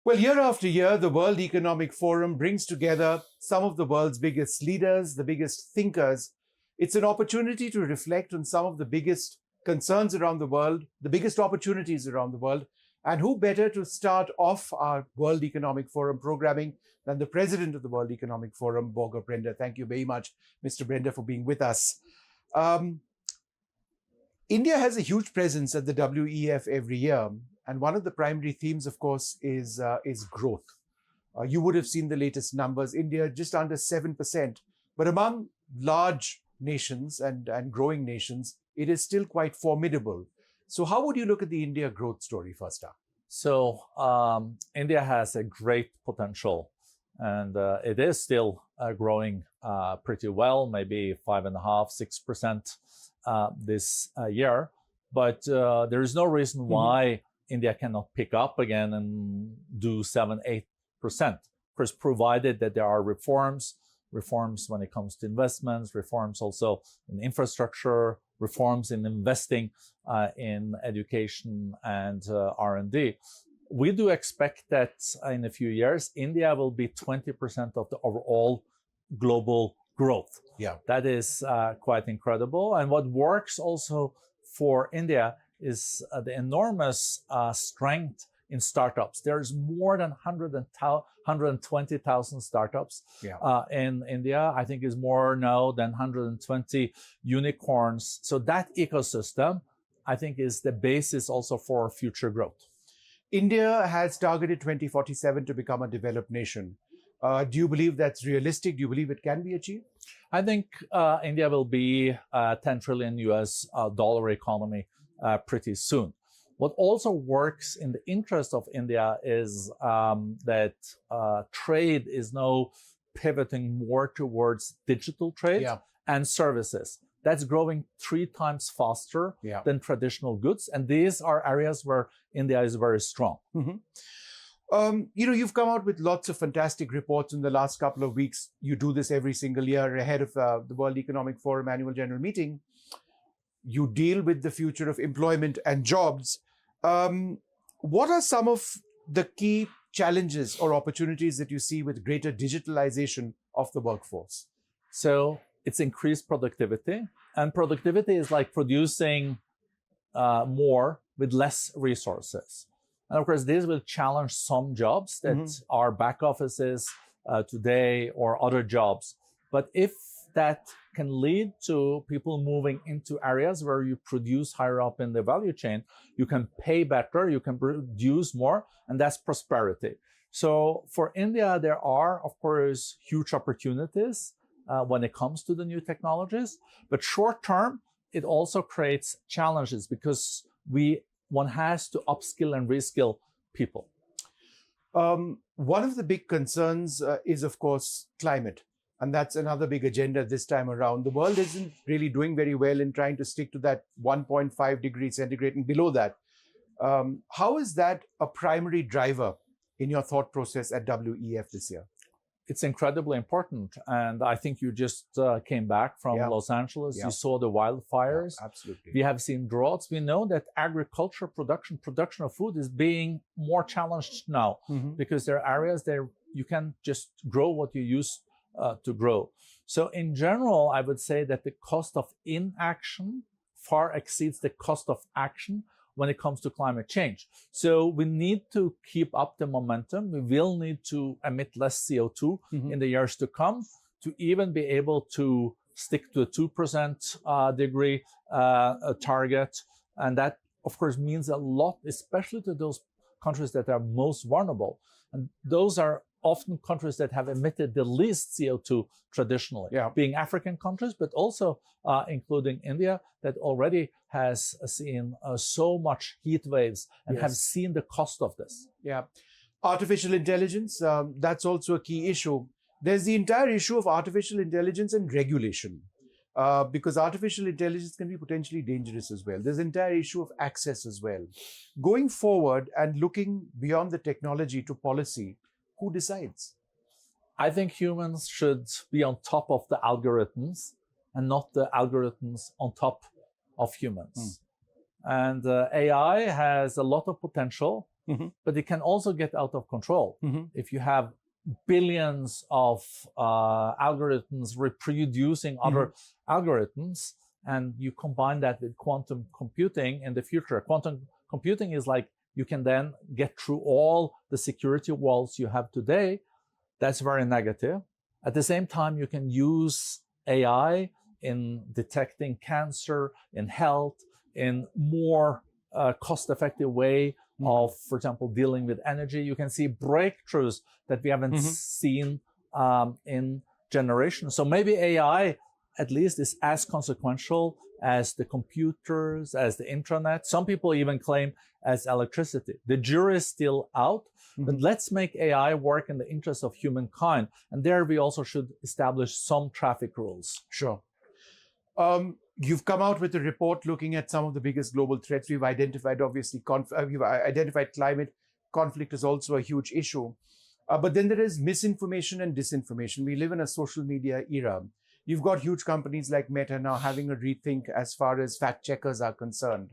Well, year after year, the World Economic Forum brings together some of the world's biggest leaders, the biggest thinkers. It's an opportunity to reflect on some of the biggest concerns around the world, the biggest opportunities around the world. And who better to start off our World Economic Forum programming than the president of the World Economic Forum, Borge Brende. Thank you very much, Mr. Brende, for being with us. India has a huge presence at the WEF every year. And one of the primary themes, of course, is growth. You would have seen the latest numbers. India just under 7%. But among large nations and growing nations, it is still quite formidable. So how would you look at the India growth story first up? So India has a great potential, and it is still growing pretty well, maybe 5.5–6% this year. But there is no reason why India cannot pick up again and do 7–8%. Of course, provided that there are reforms when it comes to investments, reforms also in infrastructure, reforms in investing in education and R&D. We do expect that in a few years, India will be 20% of the overall global growth. Yeah, that is quite incredible. And what works also for India is the enormous strength in startups. There's more than 120,000 startups in India. I think is more now than 120 unicorns. So that ecosystem, I think, is the basis also for future growth. India has targeted 2047 to become a developed nation. Do you believe that's realistic? Do you believe it can be achieved? I think India will be a $10 trillion dollar economy pretty soon. What also works in the interest of India is that trade is now pivoting more towards digital trade and services. That's growing 3 times faster than traditional goods. And these are areas where India is very strong. You've come out with lots of fantastic reports in the last couple of weeks. You do this every single year ahead of the World Economic Forum Annual General Meeting. You deal with the future of employment and jobs. What are some of the key challenges or opportunities that you see with greater digitalization of the workforce? So it's increased productivity. And productivity is like producing more with less resources. And of course, this will challenge some jobs that are back offices today or other jobs. But if that can lead to people moving into areas where you produce higher up in the value chain, you can pay better, you can produce more, and that's prosperity. So for India, there are, of course, huge opportunities when it comes to the new technologies. But short term, it also creates challenges because one has to upskill and reskill people. One of the big concerns is, of course, climate. And that's another big agenda this time around. The world isn't really doing very well in trying to stick to that 1.5 degrees centigrade and below that. How is that a primary driver in your thought process at WEF this year? It's incredibly important. And I think you just came back from Los Angeles. You saw the wildfires. Absolutely. We have seen droughts. We know that agriculture production of food is being more challenged now because there are areas there you can just grow what you used to grow. So in general, I would say that the cost of inaction far exceeds the cost of action when it comes to climate change. So we need to keep up the momentum. We will need to emit less CO2 in the years to come to even be able to stick to a 2% degree target. And that, of course, means a lot, especially to those countries that are most vulnerable. And those are often countries that have emitted the least CO2 traditionally, being African countries, but also including India, that already has seen so much heat waves and have seen the cost of this. Yeah. Artificial intelligence, that's also a key issue. There's the entire issue of artificial intelligence and regulation, because artificial intelligence can be potentially dangerous as well. There's the entire issue of access as well. Going forward and looking beyond the technology to policy, who decides? I think humans should be on top of the algorithms and not the algorithms on top of humans. And AI has a lot of potential, but it can also get out of control. If you have billions of algorithms reproducing other algorithms, and you combine that with quantum computing in the future. Quantum computing is like you can then get through all the security walls you have today. That's very negative. At the same time, you can use AI in detecting cancer, in health, in more cost-effective way of, for example, dealing with energy. You can see breakthroughs that we haven't seen in generations. So maybe AI at least is as consequential as the computers, as the intranet. Some people even claim as electricity. The jury is still out, but let's make AI work in the interest of humankind. And there we also should establish some traffic rules. Sure. You've come out with a report looking at some of the biggest global threats. We've identified, obviously, we've identified climate. Conflict is also a huge issue. But then there is misinformation and disinformation. We live in a social media era. You've got huge companies like Meta now having a rethink as far as fact checkers are concerned.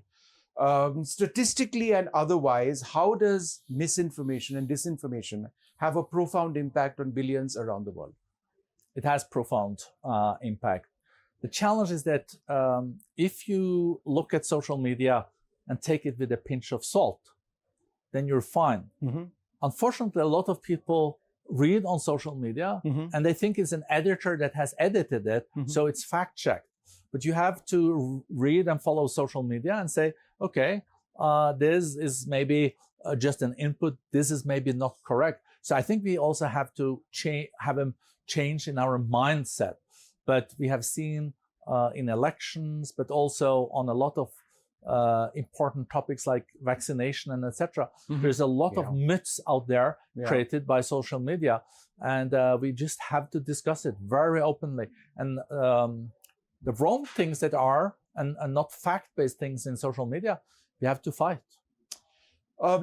Statistically and otherwise, how does misinformation and disinformation have a profound impact on billions around the world? It has profound impact. The challenge is that if you look at social media and take it with a pinch of salt, then you're fine. Unfortunately, a lot of people read on social media and they think it's an editor that has edited it, so it's fact-checked. But you have to read and follow social media and say, okay, this is maybe just an input, this is maybe not correct. So I think we also have to have a change in our mindset. But we have seen in elections, but also on a lot of important topics like vaccination and etc. There's a lot of myths out there created by social media, and we just have to discuss it very openly. And the wrong things that are and not fact-based things in social media, we have to fight.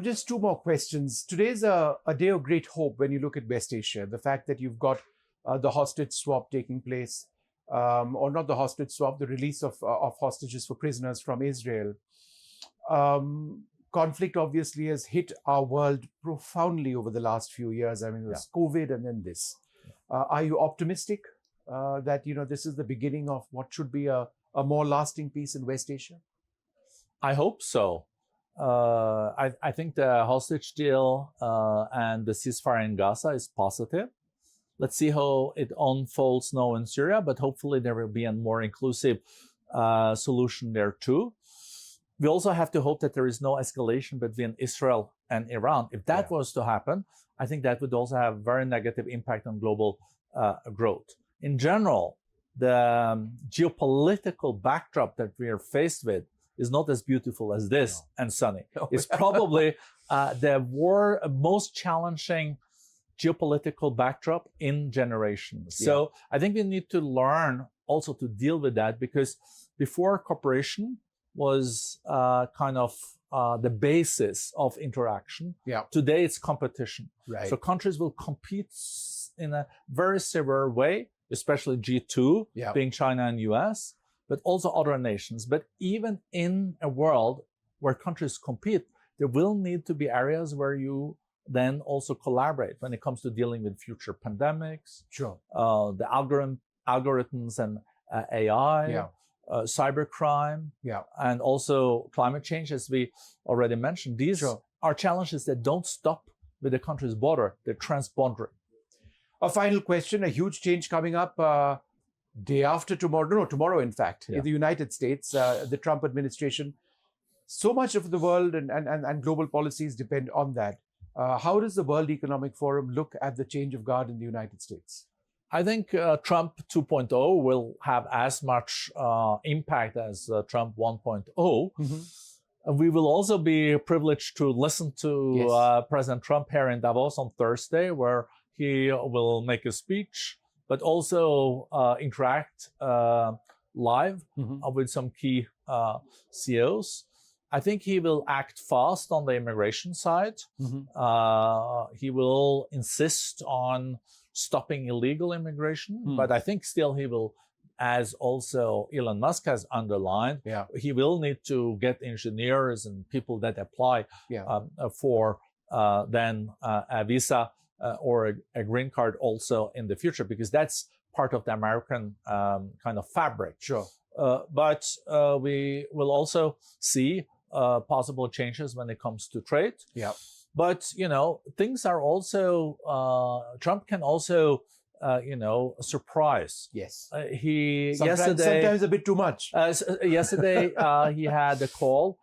Just two more questions. Today's a day of great hope when you look at West Asia. The fact that you've got the hostage swap taking place, or not the hostage swap, the release of hostages for prisoners from Israel. Conflict obviously has hit our world profoundly over the last few years. I mean, it was COVID and then this. Are you optimistic that this is the beginning of what should be a more lasting peace in West Asia? I hope so. I think the hostage deal and the ceasefire in Gaza is positive. Let's see how it unfolds now in Syria, but hopefully there will be a more inclusive solution there too. We also have to hope that there is no escalation between Israel and Iran. If that was to happen, I think that would also have very negative impact on global growth. In general, the geopolitical backdrop that we are faced with is not as beautiful as this and sunny. It's probably the most challenging geopolitical backdrop in generations. So I think we need to learn also to deal with that, because before cooperation was kind of the basis of interaction. Today it's competition. So countries will compete in a very severe way, especially G2, being China and US, but also other nations. But even in a world where countries compete, there will need to be areas where you then also collaborate when it comes to dealing with future pandemics, the algorithms and AI, cybercrime, and also climate change, as we already mentioned. These are challenges that don't stop with the country's border, they're transboundary. A final question, a huge change coming up day after tomorrow, tomorrow in fact, in the United States, the Trump administration. So much of the world and global policies depend on that. How does the World Economic Forum look at the change of guard in the United States? I think Trump 2.0 will have as much impact as Trump 1.0. We will also be privileged to listen to President Trump here in Davos on Thursday, where he will make a speech, but also interact live with some key CEOs. I think he will act fast on the immigration side. He will insist on stopping illegal immigration, but I think still he will, as also Elon Musk has underlined, he will need to get engineers and people that apply for than a visa or a green card also in the future, because that's part of the American kind of fabric. Sure. But we will also see possible changes when it comes to trade. Yeah. But, things are also, Trump can also, surprise. Yes. Sometimes a bit too much. Yesterday, he had a call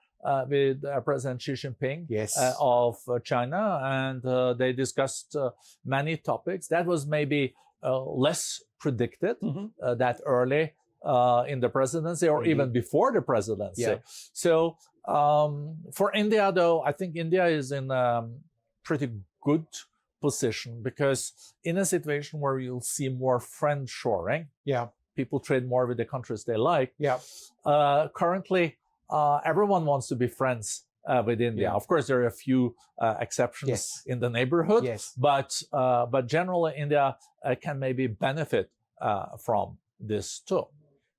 with President Xi Jinping Yes. of China, and they discussed many topics. That was maybe less predicted that early in the presidency, or even before the presidency. Yeah. So for India, though, I think India is in a pretty good position, because in a situation where you'll see more friendshoring, people trade more with the countries they like. Currently, everyone wants to be friends with India. Of course, there are a few exceptions in the neighborhood, but generally, India can maybe benefit from this too.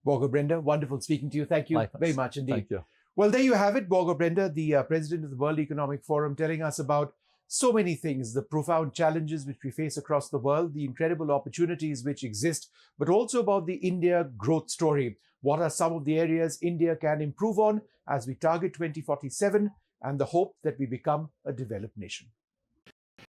Borge Brende, wonderful speaking to you. Thank you very much indeed. Thank you. Well, there you have it, Borge Brende, the president of the World Economic Forum, telling us about so many things, the profound challenges which we face across the world, the incredible opportunities which exist, but also about the India growth story. What are some of the areas India can improve on as we target 2047, and the hope that we become a developed nation?